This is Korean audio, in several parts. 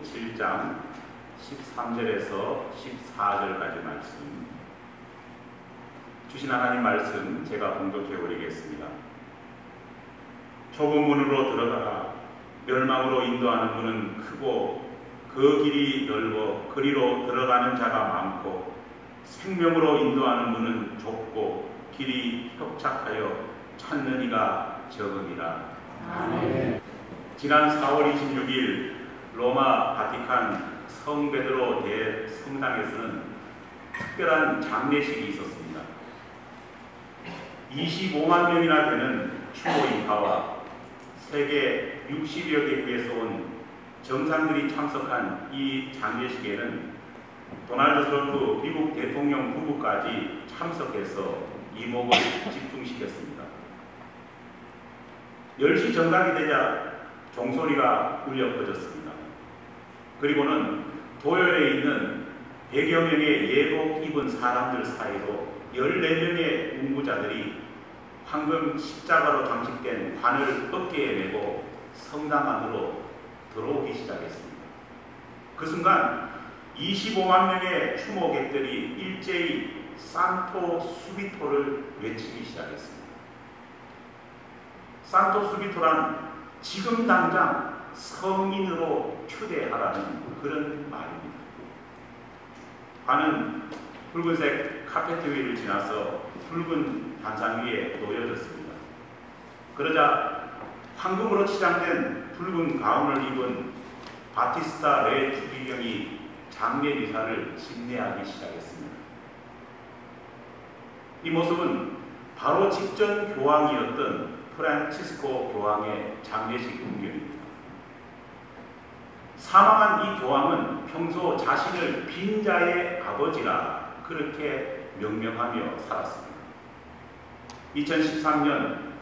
7장 13절에서 14절까지 말씀, 주신 하나님 말씀 제가 봉독해 드리겠습니다. 좁은 문으로 들어가라. 멸망으로 인도하는 문은 크고 그 길이 넓어 그리로 들어가는 자가 많고, 생명으로 인도하는 문은 좁고 길이 협착하여 찾는 이가 적으니라. 아멘. 지난 4월 26일 로마 바티칸 성베드로 대성당에서는 특별한 장례식이 있었습니다. 25만 명이나 되는 추모 인파와 세계 60여 개국에서 온 정상들이 참석한 이 장례식에는 도널드 트럼프 미국 대통령 부부까지 참석해서 이목을 집중시켰습니다. 10시 정각이 되자 종소리가 울려 퍼졌습니다. 그리고는 도열에 있는 100여 명의 예복 입은 사람들 사이로 14명의 운구자들이 황금 십자가로 장식된 관을 어깨에 메고 성당 안으로 들어오기 시작했습니다. 그 순간 25만 명의 추모객들이 일제히 산토 수비토를 외치기 시작했습니다. 산토 수비토란 지금 당장 성인으로 추대하라는 그런 말입니다. 관은 붉은색 카페트 위를 지나서 붉은 단상 위에 놓여졌습니다. 그러자 황금으로 치장된 붉은 가운을 입은 바티스타 레 주기경이 장례 미사를 집례하기 시작했습니다. 이 모습은 바로 직전 교황이었던 프란치스코 교황의 장례식 풍경입니다. 사망한 이 교황은 평소 자신을 빈자의 아버지라 그렇게 명명하며 살았습니다. 2013년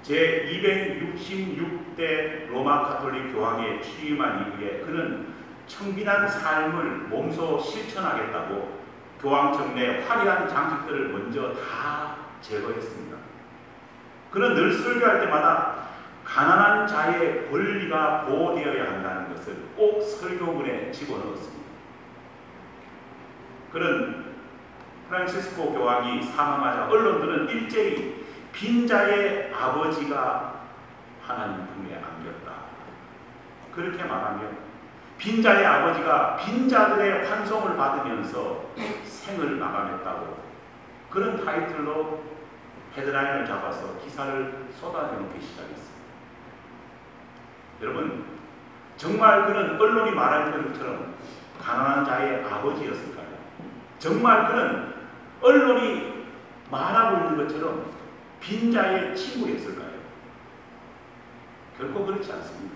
제266대 로마 가톨릭 교황에 취임한 이후에 그는 청빈한 삶을 몸소 실천하겠다고 교황청 내 화려한 장식들을 먼저 다 제거했습니다. 그는 늘 설교할 때마다 가난한 자의 권리가 보호되어야 한다는 것을 꼭 설교문에 집어넣었습니다. 그는 프란치스코 교황이 사망하자 언론들은 일제히 빈자의 아버지가 하나님 품에 안겼다, 그렇게 말하며 빈자의 아버지가 빈자들의 환송을 받으면서 생을 마감했다고 그런 타이틀로 헤드라인을 잡아서 기사를 쏟아내놓기 시작했습니다. 여러분, 정말 그는 언론이 말하는 것처럼 가난한 자의 아버지였을까요? 정말 그는 언론이 말하고 있는 것처럼 빈자의 친구였을까요? 결코 그렇지 않습니다.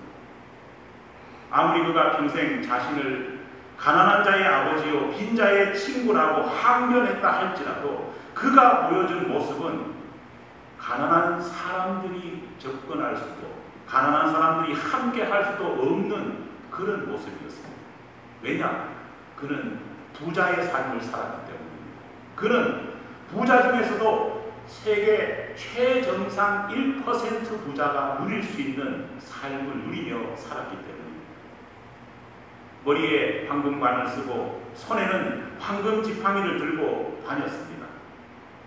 아무리 그가 평생 자신을 가난한 자의 아버지요 빈자의 친구라고 항변했다 할지라도 그가 보여준 모습은 가난한 사람들이 접근할 수도, 가난한 사람들이 함께 할 수도 없는 그런 모습이었습니다. 왜냐? 그는 부자의 삶을 살았기 때문입니다. 그는 부자 중에서도 세계 최정상 1% 부자가 누릴 수 있는 삶을 누리며 살았기 때문입니다. 머리에 황금관을 쓰고 손에는 황금 지팡이를 들고 다녔습니다.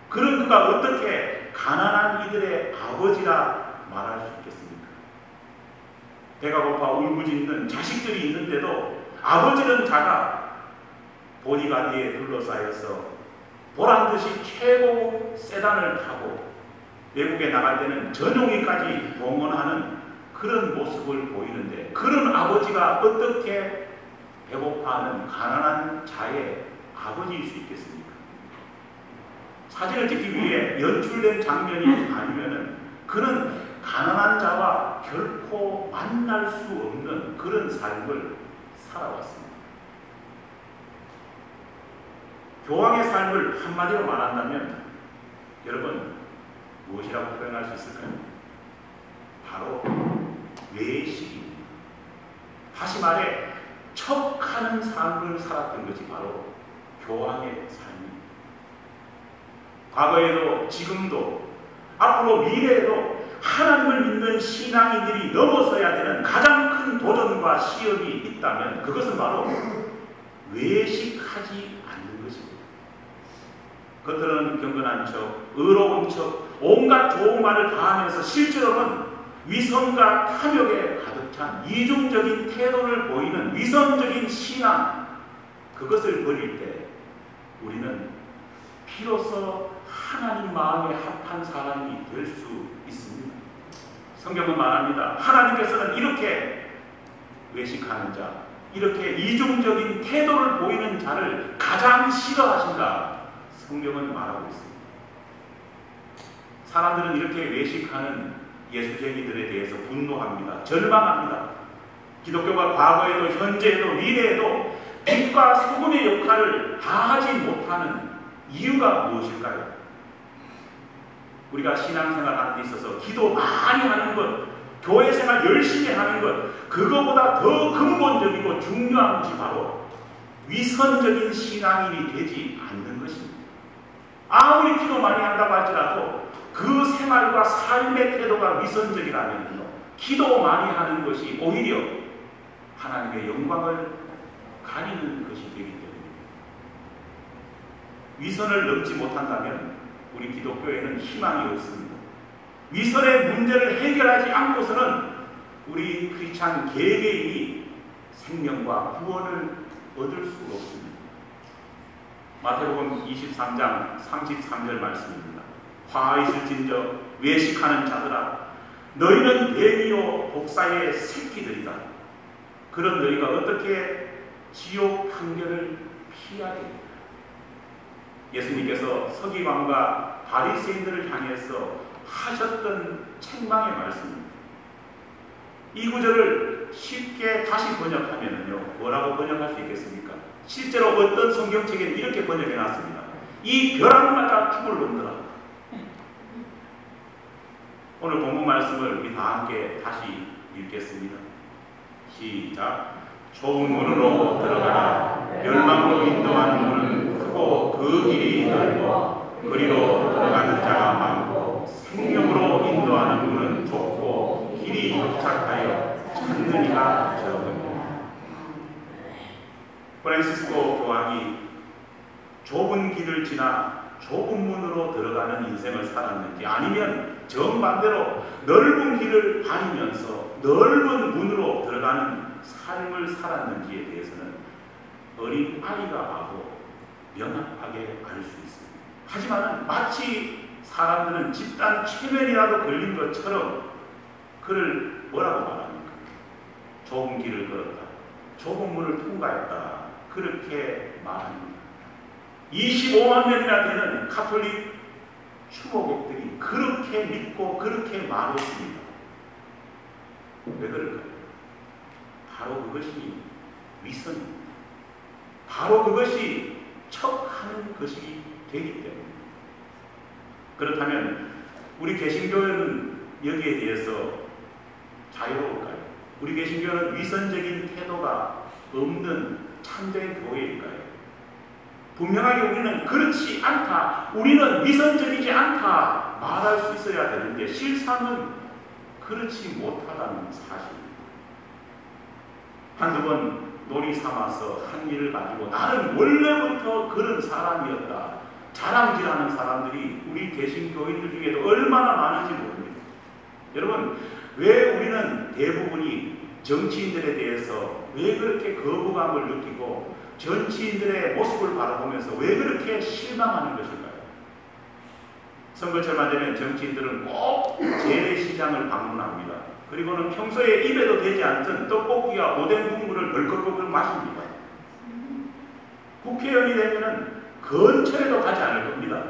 그런 그가 어떻게 가난한 이들의 아버지라 말할 수 있겠습니까? 배가 고파 울부짖는 자식들이 있는데도 아버지는 작아 보디가드에 둘러싸여서 보란듯이 최고 세단을 타고 외국에 나갈 때는 전용기까지 동원하는 그런 모습을 보이는데, 그런 아버지가 어떻게 배고파하는 가난한 자의 아버지일 수 있겠습니까? 사진을 찍기 위해 연출된 장면이 아니면은 그는 가난한 자와 결코 만날 수 없는 그런 삶을 살아왔습니다. 교황의 삶을 한마디로 말한다면 여러분 무엇이라고 표현할 수 있을까요? 바로 외식입니다. 다시 말해 척하는 삶을 살았던 것이 바로 교황의 삶입니다. 과거에도 지금도 앞으로 미래에도 하나님을 믿는 신앙인들이 넘어서야 되는 가장 큰 도전과 시험이 있다면 그것은 바로 외식하지 않는 것입니다. 겉으로는 경건한 척, 의로운 척, 온갖 좋은 말을 다 하면서 실제로는 위선과 탐욕에 가득 찬 이중적인 태도를 보이는 위선적인 신앙, 그것을 버릴 때 우리는 비로소 하나님 마음에 합한 사람이 될 수 있습니다. 성경은 말합니다. 하나님께서는 이렇게 외식하는 자, 이렇게 이중적인 태도를 보이는 자를 가장 싫어하신다. 성경은 말하고 있습니다. 사람들은 이렇게 외식하는 예수쟁이들에 대해서 분노합니다. 절망합니다. 기독교가 과거에도 현재에도 미래에도 빛과 소금의 역할을 다하지 못하는 이유가 무엇일까요? 우리가 신앙생활 하는 데 있어서 기도 많이 하는 것, 교회 생활 열심히 하는 것, 그거보다 더 근본적이고 중요한 것이 바로 위선적인 신앙인이 되지 않는 것입니다. 아무리 기도 많이 한다고 할지라도 그 생활과 삶의 태도가 위선적이라면요, 기도 많이 하는 것이 오히려 하나님의 영광을 가리는 것이 되기 때문입니다. 위선을 넘지 못한다면 우리 기독교에는 희망이 없습니다. 위선의 문제를 해결하지 않고서는 우리 크리스찬 개개인이 생명과 구원을 얻을 수 없습니다. 마태복음 23장 33절 말씀입니다. 화 있을진저 외식하는 자들아, 너희는 뱀이요 독사의 새끼들이다. 그런 너희가 어떻게 지옥 판결을 피하겠느냐. 예수님께서 서기관과 바리새인들을 향해서 하셨던 책망의 말씀입니다. 이 구절을 쉽게 다시 번역하면요, 뭐라고 번역할 수 있겠습니까? 실제로 어떤 성경책에는 이렇게 번역해 놨습니다. 이 벼락 맞아 죽을 놈들아. 오늘 본문 말씀을 우리 다 함께 다시 읽겠습니다. 시작. 좁은 문으로 들어가라. 멸망으로 인도하는 문은 크고 그 길이 넓고 그리로 들어가는 자가 많고 생명으로 인도하는 문은 좁고 길이 협착하여 찾는 이가 적으니라. 프란시스코 교황이 좁은 길을 지나 좁은 문으로 들어가는 인생을 살았는지, 아니면 정반대로 넓은 길을 다니면서 넓은 문으로 들어가는 삶을 살았는지에 대해서는 어린 아이가 봐도 명확하게 알 수 있습니다. 하지만 마치 사람들은 집단 최면이라도 걸린 것처럼 그를 뭐라고 말합니까? 좁은 길을 걸었다, 좁은 문을 통과했다, 그렇게 말합니다. 25만 명이나 되는 가톨릭 추모객들이 그렇게 믿고 그렇게 말했습니다. 왜 그럴까요? 바로 그것이 위선입니다. 바로 그것이 척하는 것이 되기 때문입니다. 그렇다면 우리 개신교회는 여기에 대해서 자유로울까요? 우리 개신교회는 위선적인 태도가 없는 참된 교회일까요? 분명하게 우리는 그렇지 않다, 우리는 위선적이지 않다 말할 수 있어야 되는데 실상은 그렇지 못하다는 사실입니다. 한두 번 놀이 삼아서 한 일을 가지고 나는 원래부터 그런 사람이었다 자랑질하는 사람들이 우리 개신교인들 중에도 얼마나 많은지 모릅니다. 여러분, 왜 우리는 대부분이 정치인들에 대해서 왜 그렇게 거부감을 느끼고 정치인들의 모습을 바라보면서 왜 그렇게 실망하는 것일까요? 선거철만 되면 정치인들은 꼭 재래시장을 방문합니다. 그리고는 평소에 입에도 되지 않던 떡볶이와 오뎅 국물을 벌컥벌컥 마십니다. 국회의원이 되면은 근처에도 가지 않을 겁니다.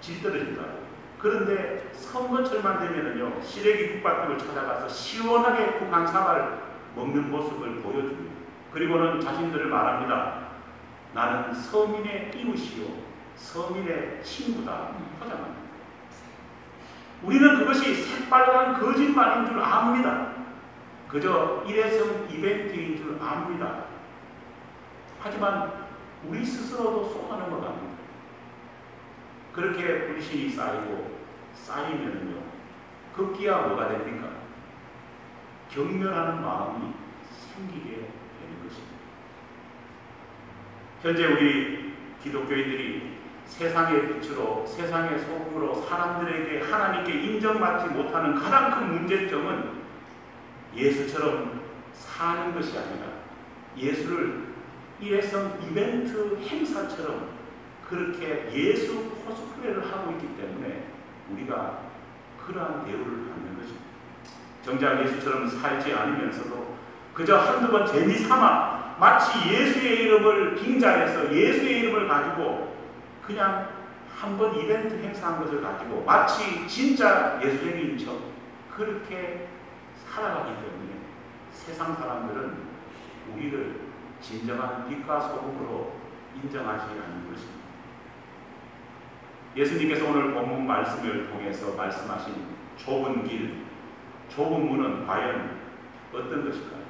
질 떨어진다고. 그런데 선거철만 되면은요, 시래기 국밥집을 찾아가서 시원하게 국 한 사발 먹는 모습을 보여줍니다. 그리고는 자신들을 말합니다. 나는 서민의 이웃이요, 서민의 친구다 포장합니다. 우리는 그것이 새빨간 거짓말인 줄 압니다. 그저 일회성 이벤트인 줄 압니다. 하지만 우리 스스로도 속아는 것 같습니다. 그렇게 불신이 쌓이고 쌓이면요, 그 걷기야 뭐가 됩니까? 경멸하는 마음이 생기게 되는 것입니다. 현재 우리 기독교인들이 세상의 빛으로, 세상의 소금으로 사람들에게 하나님께 인정받지 못하는 가장 큰 문제점은 예수처럼 사는 것이 아니라 예수를 일회성 이벤트 행사처럼 그렇게 예수 코스프레를 하고 있기 때문에 우리가 그러한 대우를 받는 것입니다. 정작 예수처럼 살지 않으면서도 그저 한두 번 재미삼아 마치 예수의 이름을 빙자해서 예수의 이름을 가지고 그냥 한 번 이벤트 행사한 것을 가지고 마치 진짜 예수쟁이인 척 그렇게 살아가기 때문에 세상 사람들은 우리를 진정한 빛과 소금으로 인정하지 않는 것입니다. 예수님께서 오늘 본문 말씀을 통해서 말씀하신 좁은 길, 좁은 문은 과연 어떤 것일까요?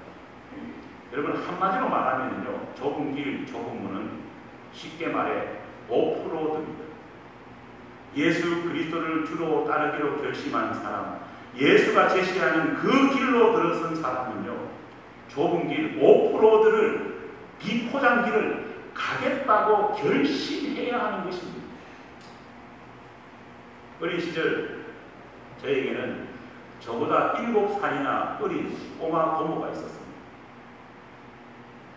여러분 한마디로 말하면요, 좁은 길, 좁은 문은 쉽게 말해 오프로드입니다. 예수 그리스도를 주로 따르기로 결심한 사람, 예수가 제시하는 그 길로 들어선 사람은요, 좁은 길, 오프로드를, 비포장길을 가겠다고 결심해야 하는 것입니다. 어린 시절 저에게는 저보다 7살이나 어린 꼬마 고모가 있었습니다.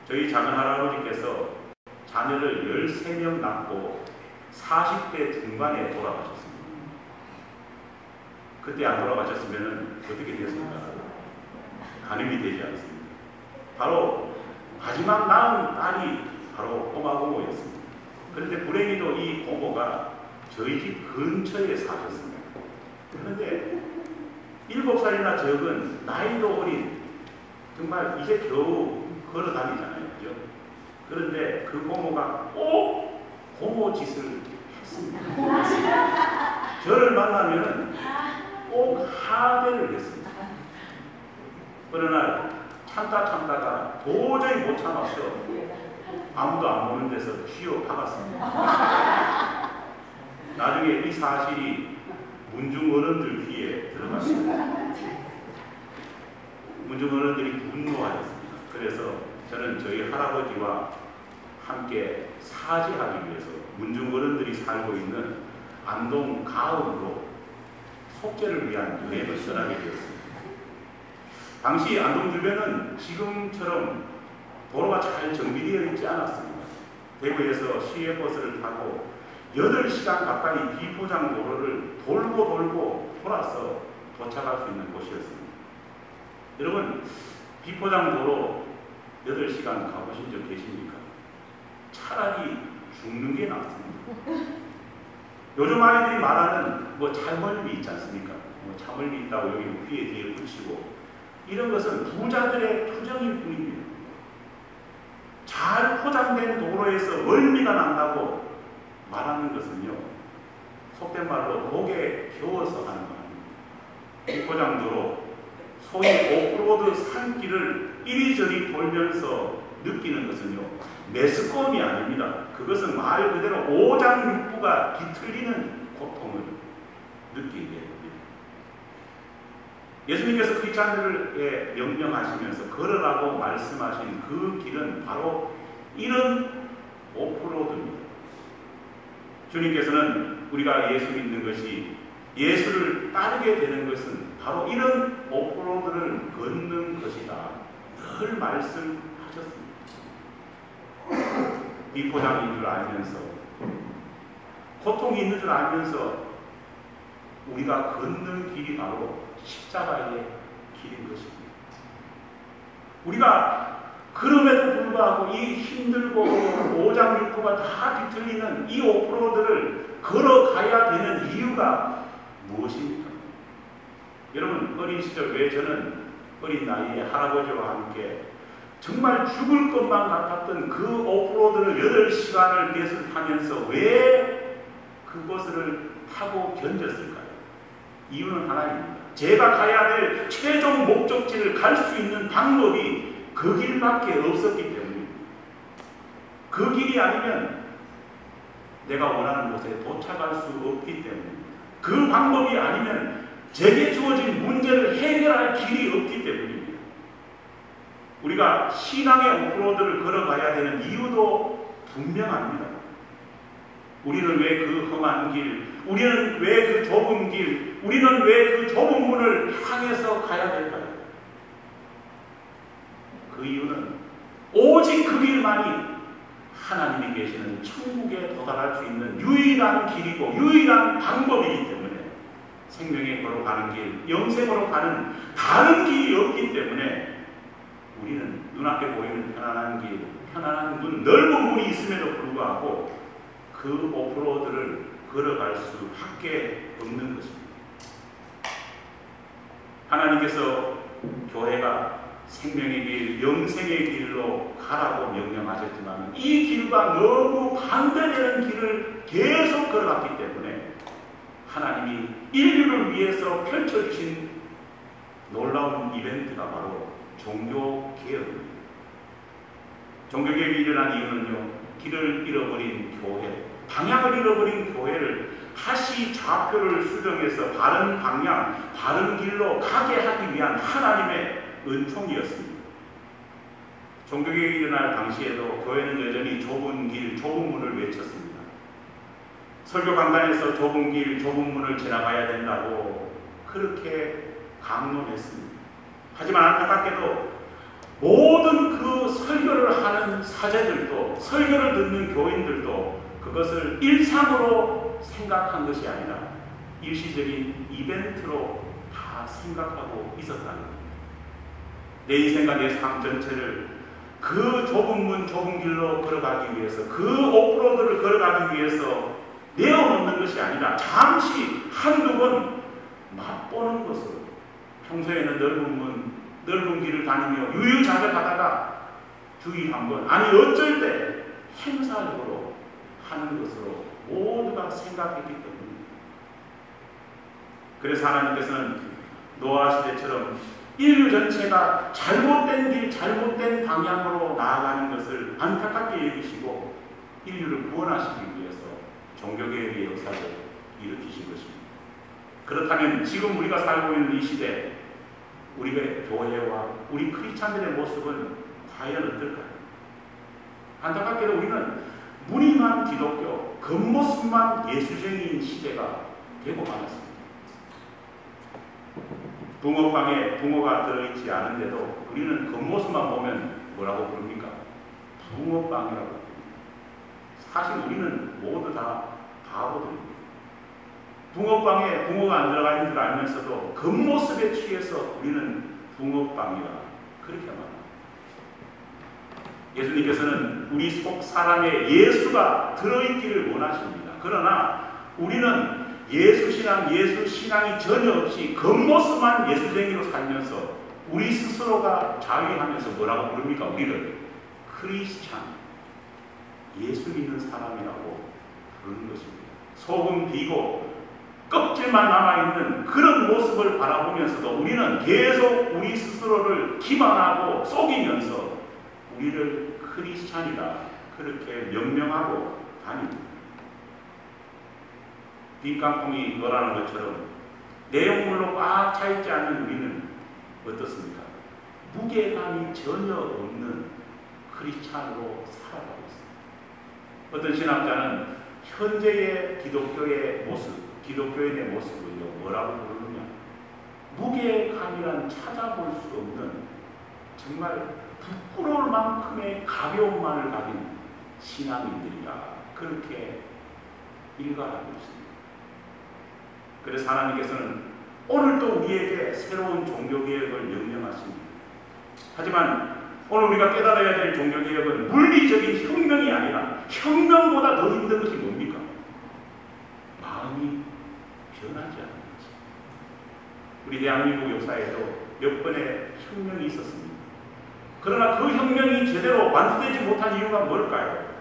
저희 작은 할아버지께서 자녀를 13명 낳고 40대 중반에 돌아가셨습니다. 그때 안 돌아가셨으면 어떻게 됐습니까? 가늠이 되지 않습니다. 바로 마지막 낳은 딸이 바로 꼬마 고모였습니다. 그런데 불행히도 이 고모가 저희 집 근처에 사셨습니다. 그런데 7살이나 적은 나이도 어린 정말 이제 겨우 걸어 다니잖아요. 그죠? 그런데 그 고모가 꼭 고모 짓을 했습니다. 저를 만나면 꼭 하대를 했습니다. 어느 날 참다가 도저히 못 참았어 아무도 안 보는 데서 쥐어 박았습니다. 나중에 이 사실이 문중 어른들 귀에 들어갔습니다. 문중 어른들이 분노하였습니다. 그래서 저는 저희 할아버지와 함께 사죄하기 위해서 문중 어른들이 살고 있는 안동 가을로 속죄를 위한 여행을 떠나게 되었습니다. 당시 안동 주변은 지금처럼 도로가 잘 정비되어 있지 않았습니다. 대구에서 시외버스를 타고 8시간 가까이 비포장 도로를 돌고 돌아서 도착할 수 있는 곳이었습니다. 여러분, 비포장 도로 8시간 가보신 적 계십니까? 차라리 죽는 게 낫습니다. 요즘 아이들이 말하는 차멀미 있지 않습니까? 차멀미 있다고 여기 귀에 뒤에 붙이고 이런 것은 부자들의 투정일 뿐입니다. 잘 포장된 도로에서 멀미가 난다고 말하는 것은요, 속된 말로 목에 겨워서 하는 말입니다. 비포장도로 소위 오프로드 산길을 이리저리 돌면서 느끼는 것은요, 메스꺼움이 아닙니다. 그것은 말 그대로 오장육부가 뒤틀리는 고통을 느끼게 됩니다. 예수님께서 크리스찬들에게 명령하시면서 걸으라고 말씀하신 그 길은 바로 이런 오프로드입니다. 주님께서는 우리가 예수 믿는 것이, 예수를 따르게 되는 것은 바로 이런 오프로드를 걷는 것이다. 늘 말씀하셨습니다. 비포장인 줄 알면서, 고통이 있는 줄 알면서 우리가 걷는 길이 바로 십자가의 길인 것입니다. 우리가 그럼에도 불구하고 이 힘들고 오장육부가 다 뒤틀리는 이 오프로드를 걸어가야 되는 이유가 무엇입니까? 여러분, 어린 시절 왜 저는 어린 나이에 할아버지와 함께 정말 죽을 것만 같았던 그 오프로드를 8시간을 넷을 타면서 왜 그 버스를 타고 견뎠을까요? 이유는 하나입니다. 제가 가야 될 최종 목적지를 갈 수 있는 방법이 그 길밖에 없었기 때문입니다. 그 길이 아니면 내가 원하는 곳에 도착할 수 없기 때문입니다. 그 방법이 아니면 제게 주어진 문제를 해결할 길이 없기 때문입니다. 우리가 신앙의 오프로드를 걸어가야 되는 이유도 분명합니다. 우리는 왜 그 험한 길, 우리는 왜 그 좁은 길, 우리는 왜 그 좁은 문을 향해서 가야 될까요? 그 이유는 오직 그 길만이 하나님이 계시는 천국에 도달할 수 있는 유일한 길이고 유일한 방법이기 때문에 생명에 걸어가는 길, 영생으로 가는 다른 길이 없기 때문에 우리는 눈앞에 보이는 편안한 길, 편안한 문, 넓은 문이 있음에도 불구하고 그 오프로드를 걸어갈 수밖에 없는 것입니다. 하나님께서 교회가 생명의 길, 영생의 길로 가라고 명령하셨지만 이 길과 너무 반대되는 길을 계속 걸어갔기 때문에 하나님이 인류를 위해서 펼쳐주신 놀라운 이벤트가 바로 종교개혁입니다. 종교개혁이 일어난 이유는요, 길을 잃어버린 교회, 방향을 잃어버린 교회를 다시 좌표를 수정해서 바른 방향, 바른 길로 가게 하기 위한 하나님의 은총이었습니다. 종교개혁이 일어날 당시에도 교회는 여전히 좁은 길, 좁은 문을 외쳤습니다. 설교 강단에서 좁은 길, 좁은 문을 지나가야 된다고 그렇게 강론했습니다. 하지만 안타깝게도 모든 그 설교를 하는 사제들도, 설교를 듣는 교인들도 그것을 일상으로 생각한 것이 아니라 일시적인 이벤트로 다 생각하고 있었다는 겁니다. 내 인생과 내 삶 전체를 그 좁은 문, 좁은 길로 걸어가기 위해서, 그 오프로드를 걸어가기 위해서 내어놓는 것이 아니라 잠시 한두 번 맛보는 것으로 평소에는 넓은 문, 넓은 길을 다니며 유유자적하다가 주의 한번, 아니 어쩔 때 행사적으로 하는 것으로 모두가 생각했기 때문입니다. 그래서 하나님께서는 노아 시대처럼 인류 전체가 잘못된 길, 잘못된 방향으로 나아가는 것을 안타깝게 여기시고 인류를 구원하시기 위해서 종교개혁의 역사를 일으키신 것입니다. 그렇다면 지금 우리가 살고 있는 이 시대, 우리의 교회와 우리 크리스찬들의 모습은 과연 어떨까요? 안타깝게도 우리는 무늬만 기독교, 겉모습만 예수쟁이인 시대가 되고 말았습니다. 붕어빵에 붕어가 들어있지 않은데도 우리는 겉모습만 보면 뭐라고 부릅니까? 붕어빵이라고 부릅니다. 사실 우리는 모두 다 바보들입니다. 붕어빵에 붕어가 안 들어가 있는 줄 알면서도 겉모습에 취해서 우리는 붕어빵이라 그렇게 말합니다. 예수님께서는 우리 속 사람에 예수가 들어있기를 원하십니다. 그러나 우리는 예수 신앙이 전혀 없이 겉모습만 예수쟁이로 살면서 우리 스스로가 자위하면서 뭐라고 부릅니까? 우리를 크리스찬, 예수 믿는 사람이라고 부르는 것입니다. 속은 비고 껍질만 남아있는 그런 모습을 바라보면서도 우리는 계속 우리 스스로를 기만하고 속이면서 우리를 크리스찬이다 그렇게 명명하고 다닙니다. 빈깡통이 너라는 것처럼 내용물로 꽉 차있지 않는 우리는 어떻습니까? 무게감이 전혀 없는 크리스찬으로 살아가고 있습니다. 어떤 신학자는 현재의 기독교의 모습, 기독교인의 모습을요, 뭐라고 부르느냐? 무게감이란 찾아볼 수 없는 정말 부끄러울 만큼의 가벼움만을 가진 신앙인들이라 그렇게 일관하고 있습니다. 그래서 하나님께서는 오늘도 우리에게 새로운 종교개혁을 명령하십니다. 하지만 오늘 우리가 깨달아야 될 종교개혁은 물리적인 혁명이 아니라 혁명보다 더 힘든 것이 뭡니까? 마음이 변하지 않는 거지. 우리 대한민국 역사에도 몇 번의 혁명이 있었습니다. 그러나 그 혁명이 제대로 완수되지 못한 이유가 뭘까요?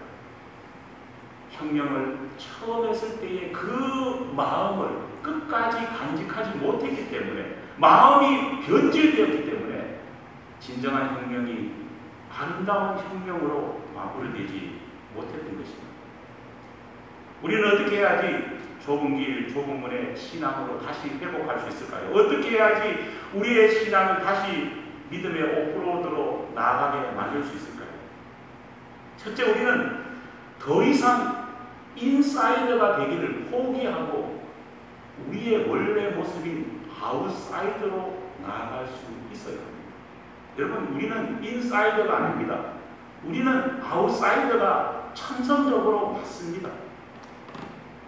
혁명을 처음 했을 때의 그 마음을 끝까지 간직하지 못했기 때문에, 마음이 변질되었기 때문에 진정한 혁명이 아름다운 혁명으로 마무리되지 못했던 것입니다. 우리는 어떻게 해야지 좁은 길, 좁은 문의 신앙으로 다시 회복할 수 있을까요? 어떻게 해야지 우리의 신앙을 다시 믿음의 오프로드로 나아가게 만들 수 있을까요? 첫째, 우리는 더 이상 인사이더가 되기를 포기하고 우리의 원래 모습인 아웃사이더로 나아갈 수 있어야 합니다. 여러분, 우리는 인사이더가 아닙니다. 우리는 아웃사이더가 천성적으로 맞습니다.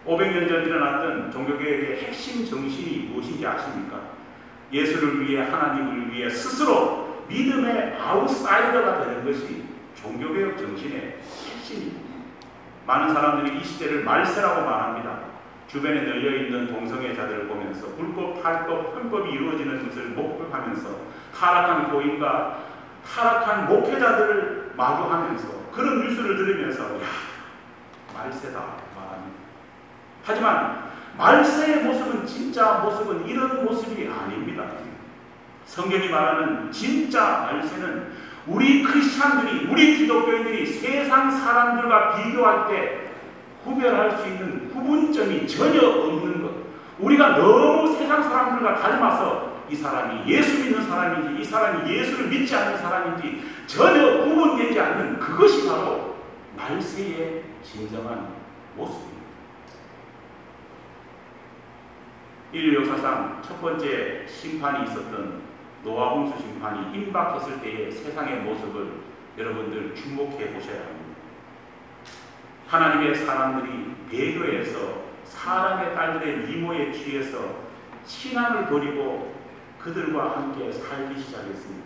500년 전 일어났던 종교개혁의 핵심 정신이 무엇인지 아십니까? 예수를 위해, 하나님을 위해 스스로 믿음의 아웃사이더가 되는 것이 종교개혁 정신의 핵심입니다. 많은 사람들이 이 시대를 말세라고 말합니다. 주변에 널려있는 동성애자들을 보면서 불법, 탈법, 편법이 이루어지는 것을 목격하면서 타락한 교인과 타락한 목회자들을 마주하면서 그런 뉴스를 들으면서 야, 말세다 말합니다. 하지만 말세의 모습은, 진짜 모습은 이런 모습이 아닙니다. 성경이 말하는 진짜 말세는 우리 크리스찬들이, 우리 기독교인들이 세상 사람들과 비교할 때 구별할 수 있는 구분점이 전혀 없는 것. 우리가 너무 세상 사람들과 닮아서 이 사람이 예수 믿는 사람인지, 이 사람이 예수를 믿지 않는 사람인지 전혀 구분되지 않는 그것이 바로 말세의 진정한 모습입니다. 인류 역사상 첫 번째 심판이 있었던 노아 홍수 심판이 임박했을 때의 세상의 모습을 여러분들 주목해 보셔야 합니다. 하나님의 사람들이 배교해서 사람의 딸들의 미모에 취해서 신앙을 버리고 그들과 함께 살기 시작했습니다.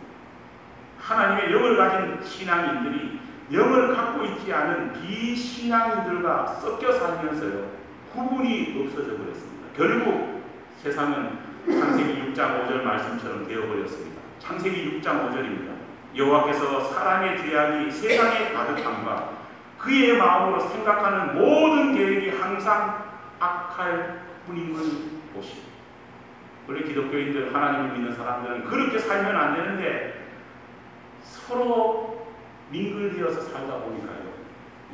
하나님의 영을 가진 신앙인들이 영을 갖고 있지 않은 비신앙인들과 섞여 살면서요, 구분이 없어져 버렸습니다. 결국 세상은 창세기 6장 5절 말씀처럼 되어버렸습니다. 창세기 6장 5절입니다. 여호와께서 사람의 죄악이 세상에 가득함과 그의 마음으로 생각하는 모든 계획이 항상 악할 뿐임을 보시고. 원래 기독교인들, 하나님을 믿는 사람들은 그렇게 살면 안 되는데 서로 민글되어서 살다 보니까요,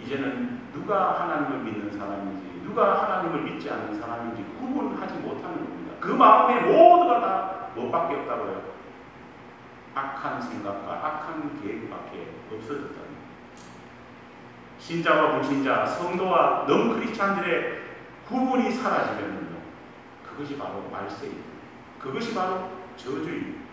이제는 누가 하나님을 믿는 사람인지 누가 하나님을 믿지 않는 사람인지 구분하지 못하는 겁니다. 그 마음에 모두가 다 뭐밖에 없다고요? 악한 생각과 악한 계획밖에 없어졌다는 겁니다. 신자와 불신자, 성도와 넌크리스찬들의 구분이 사라지면요, 그것이 바로 말세입니다. 그것이 바로 저주입니다.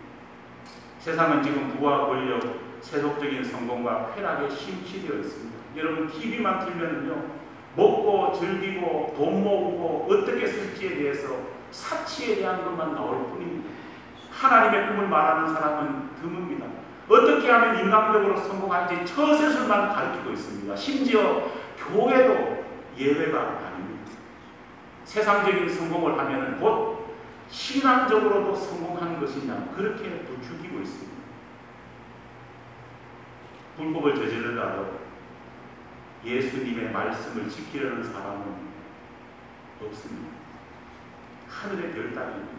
세상은 지금 부와 권력, 세속적인 성공과 쾌락에 심취되어 있습니다. 여러분, TV만 틀면요, 먹고 즐기고 돈 모으고 어떻게 쓸지에 대해서 사치에 대한 것만 나올 뿐입니다. 하나님의 꿈을 말하는 사람은 드뭅니다. 어떻게 하면 인간적으로 성공할지 처세술만 가르치고 있습니다. 심지어 교회도 예외가 아닙니다. 세상적인 성공을 하면 곧 신앙적으로도 성공하는 것이냐, 그렇게 부추기고 있습니다. 불법을 저지르더라도 예수님의 말씀을 지키려는 사람은 없습니다. 하늘의 별 따기입니다.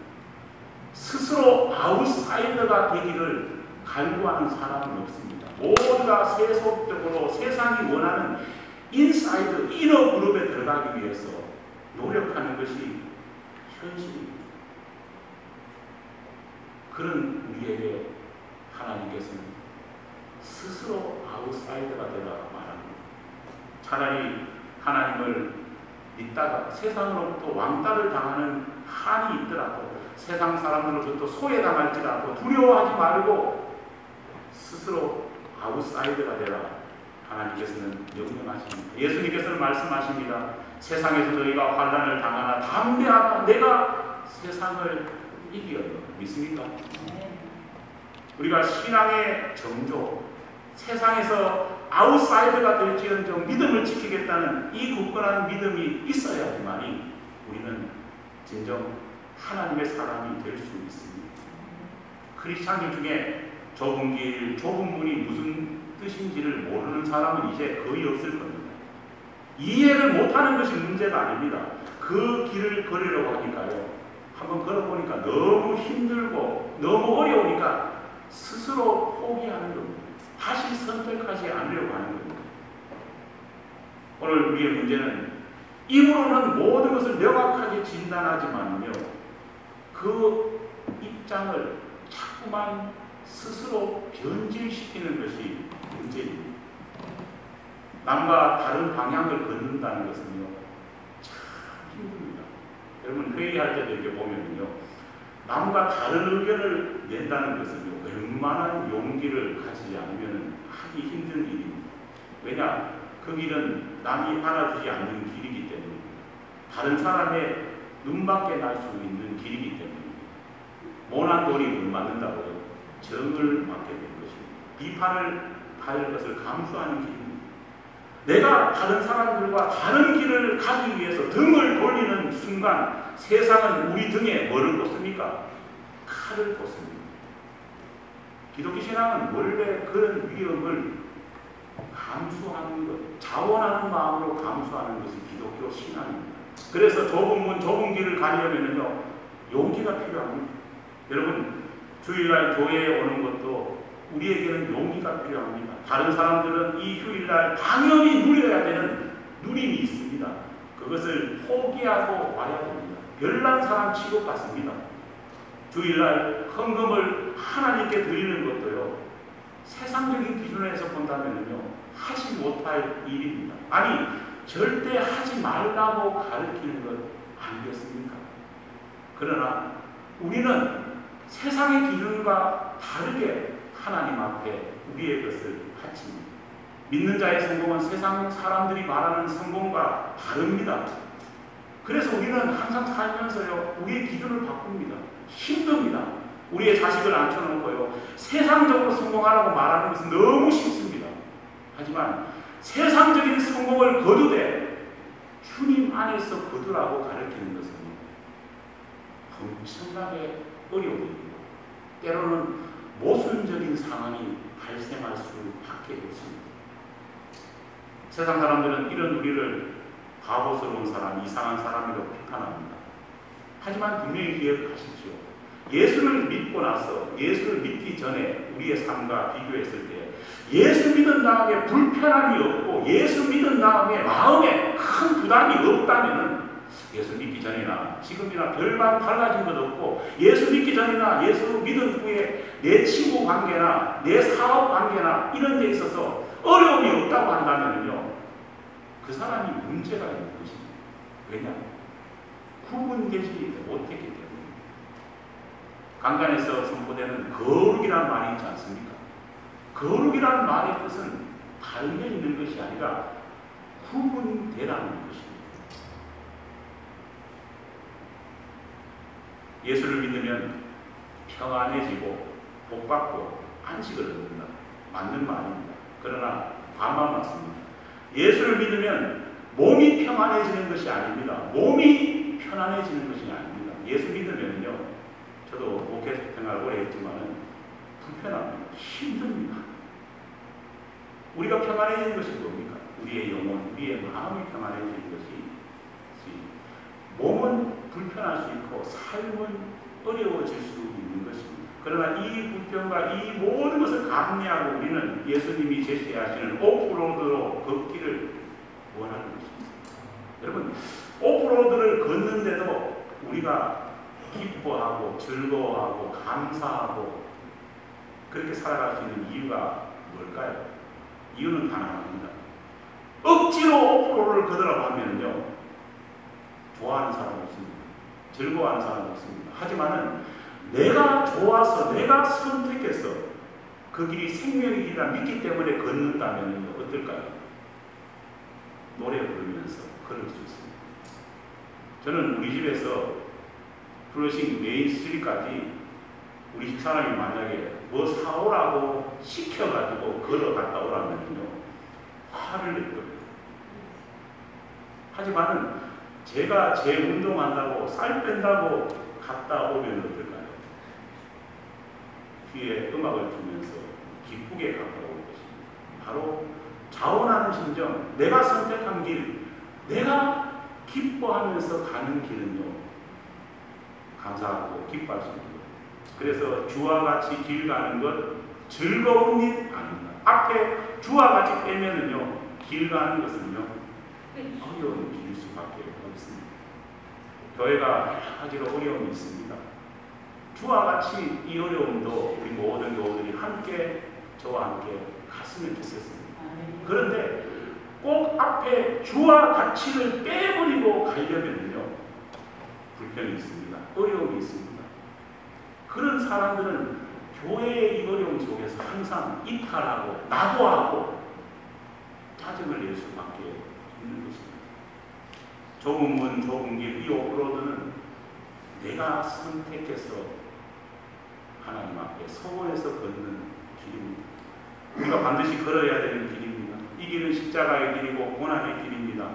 스스로 아웃사이더가 되기를 갈구하는 사람은 없습니다. 모두가 세속적으로 세상이 원하는 인사이드, 이너 그룹에 들어가기 위해서 노력하는 것이 현실입니다. 그런 우리에게 하나님께서는 스스로 아웃사이더가 되라 말합니다. 차라리 하나님을 믿다가 세상으로부터 왕따를 당하는 한이 있더라도, 세상 사람들로부터 소외당할지라도 두려워하지 말고 스스로 아웃사이더가 되라 하나님께서는 명령하십니다. 예수님께서는 말씀하십니다. 세상에서 너희가 환난을 당하나 담대하라, 내가 세상을 이기었노라. 믿습니까? 우리가 신앙의 정조, 세상에서 아웃사이더가 될지언정 믿음을 지키겠다는 이 굳건한 믿음이 있어야지만이 우리는 진정 하나님의 사람이 될 수 있습니다. 크리스찬들 중에 좁은 길, 좁은 문이 무슨 뜻인지를 모르는 사람은 이제 거의 없을 겁니다. 이해를 못하는 것이 문제가 아닙니다. 그 길을 걸으려고 하니까요, 한번 걸어보니까 너무 힘들고 너무 어려우니까 스스로 포기하는 겁니다. 다시 선택하지 않으려고 하는 겁니다. 오늘 우리의 문제는 입으로는 모든 것을 명확하게 진단하지만요, 그 입장을 자꾸만 스스로 변질시키는 것이 문제입니다. 남과 다른 방향을 걷는다는 것은요, 참 힘듭니다. 여러분 회의할 때도 이렇게 보면요, 남과 다른 의견을 낸다는 것은요, 웬만한 용기를 가지지 않으면 하기 힘든 일입니다. 왜냐? 그 길은 남이 알아주지 않는 길이기 때문입니다. 다른 사람의 눈밖에 날 수 있는 길이기 때문입니다. 모난 돌이 못 맞는다고요. 정을 맞게 된 것입니다. 비판을 받을 것을 감수하는 길입니다. 내가 다른 사람들과 다른 길을 가기 위해서 등을 돌리는 순간 세상은 우리 등에 뭐를 꽂습니까? 칼을 꽂습니다. 기독교 신앙은 원래 그런 위험을 감수하는 것, 자원하는 마음으로 감수하는 것이 기독교 신앙입니다. 그래서 좁은 문, 좁은 길을 가려면요, 용기가 필요합니다. 여러분, 주일날 교회에 오는 것도 우리에게는 용기가 필요합니다. 다른 사람들은 이 휴일날 당연히 누려야 되는 누림이 있습니다. 그것을 포기하고 와야 됩니다. 별난 사람 취급받습니다. 주일날 헌금을 하나님께 드리는 것도요, 세상적인 기준에서 본다면요, 하지 못할 일입니다. 아니, 절대 하지 말라고 가르치는 것 아니겠습니까? 그러나 우리는 세상의 기준과 다르게 하나님 앞에 우리의 것을 바칩니다. 믿는 자의 성공은 세상 사람들이 말하는 성공과 다릅니다. 그래서 우리는 항상 살면서요, 우리의 기준을 바꿉니다. 힘듭니다. 우리의 자식을 앉혀놓고요, 세상적으로 성공하라고 말하는 것은 너무 쉽습니다. 하지만 세상적인 성공을 거두되 주님 안에서 거두라고 가르치는 것은 엄청나게 어려운 일입니다. 때로는 모순적인 상황이 발생할 수밖에 없습니다. 세상 사람들은 이런 우리를 바보스러운 사람, 이상한 사람이라고 비판합니다. 하지만 분명히 기억하십시오. 예수를 믿고 나서, 예수를 믿기 전에 우리의 삶과 비교했을 때 예수 믿은 다음에 불편함이 없고 예수 믿은 다음에 마음에 큰 부담이 없다면 예수 믿기 전이나 지금이나 별반 달라진 것 없고, 예수 믿기 전이나 예수 믿은 후에 내 친구 관계나 내 사업 관계나 이런 데 있어서 어려움이 없다고 한다면요, 그 사람이 문제가 있는 것입니다. 왜냐? 구분되지 못했기 때문에. 강단에서 선포되는 거룩이라는 말이 있지 않습니까? 거룩이라는 말의 뜻은 다른 데 있는 것이 아니라 구분되라는 것입니다. 예수를 믿으면 평안해지고 복받고 안식을 얻는다. 맞는 말입니다. 그러나 반만 맞습니다. 예수를 믿으면 몸이 평안해지는 것이 아닙니다. 몸이 편안해지는 것이 아닙니다. 예수 믿으면요, 저도 목회 생활 오래 했지만 불편합니다. 힘듭니다. 우리가 평안해지는 것이 뭡니까? 우리의 영혼, 우리의 마음이 평안해지는 것이, 몸은 불편할 수 있고 삶은 어려워질 수 있는 것입니다. 그러나 이 불편과 이 모든 것을 감내하고 우리는 예수님이 제시하시는 오프로드로 걷기를 원하는 것입니다. 여러분, 오프로드를 걷는데도 우리가 기뻐하고 즐거워하고 감사하고 그렇게 살아갈 수 있는 이유가 뭘까요? 이유는 하나입니다. 억지로 오프로드를 걷으라고 하면요, 좋아하는 사람 없습니다. 즐거워하는 사람 없습니다. 하지만은 내가 좋아서 내가 선택해서 그 길이 생명의 길이라 믿기 때문에 걷는다면 어떨까요? 노래 부르면서 걸을 수 있습니다. 저는 우리 집에서 플러싱 메인3까지 우리 집사람이 만약에 뭐 사오라고 시켜가지고 걸어갔다 오라면요, 화를 낼 겁니다. 하지만은 제가 제 운동한다고 살 뺀다고 갔다 오면 어떨까요? 뒤에 음악을 틀면서 기쁘게 갔다 올 것입니다. 바로 자원하는 심정, 내가 선택한 길, 내가 기뻐하면서 가는 길은요, 감사하고 기뻐할 수 있는 것. 그래서 주와 같이 길 가는 것 즐거운 일 아닙니다. 앞에 주와 같이 빼면은요, 길 가는 것은요, 어려운 길일 수밖에 없습니다. 교회가 여러 가지로 어려움이 있습니다. 주와 같이 이 어려움도 우리 모든 교우들이 함께 저와 함께 갔으면 좋겠습니다. 그런데 꼭 앞에 주와 가치를 빼버리고 가려면요 불편이 있습니다. 어려움이 있습니다. 그런 사람들은 교회의 이 어려움 속에서 항상 이탈하고 낙오하고 짜증을 낼 수밖에 없는 것입니다. 좁은 문 좁은 길 이 오프로드는 내가 선택해서 하나님 앞에 서원해서 걷는 길입니다. 우리가 반드시 걸어야 되는 길입니다. 이 길은 십자가의 길이고 고난의 길입니다.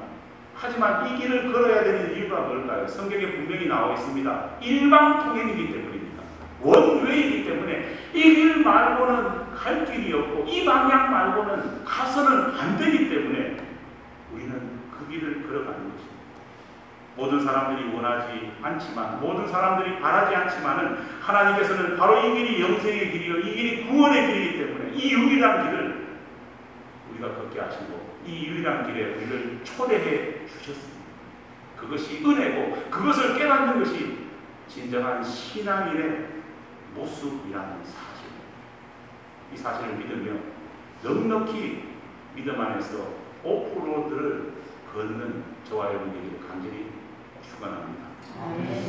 하지만 이 길을 걸어야 되는 이유가 뭘까요? 성경에 분명히 나와 있습니다. 일방통행이기 때문입니다. 원웨이이기 때문에 이 길 말고는 갈 길이 없고 이 방향 말고는 가서는 안 되기 때문에 우리는 그 길을 걸어가는 것입니다. 모든 사람들이 원하지 않지만, 모든 사람들이 바라지 않지만은 하나님께서는 바로 이 길이 영생의 길이요, 이 길이 구원의 길이기 때문에 이 유일한 길을 우리가 걷게 하시고 이 유일한 길에 우리를 초대해 주셨습니다. 그것이 은혜고 그것을 깨닫는 것이 진정한 신앙인의 모습이라는 사실입니다. 이 사실을 믿으며 넉넉히 믿음 안에서 오프로드를 걷는 저와 여러분에게 간절히 축원합니다.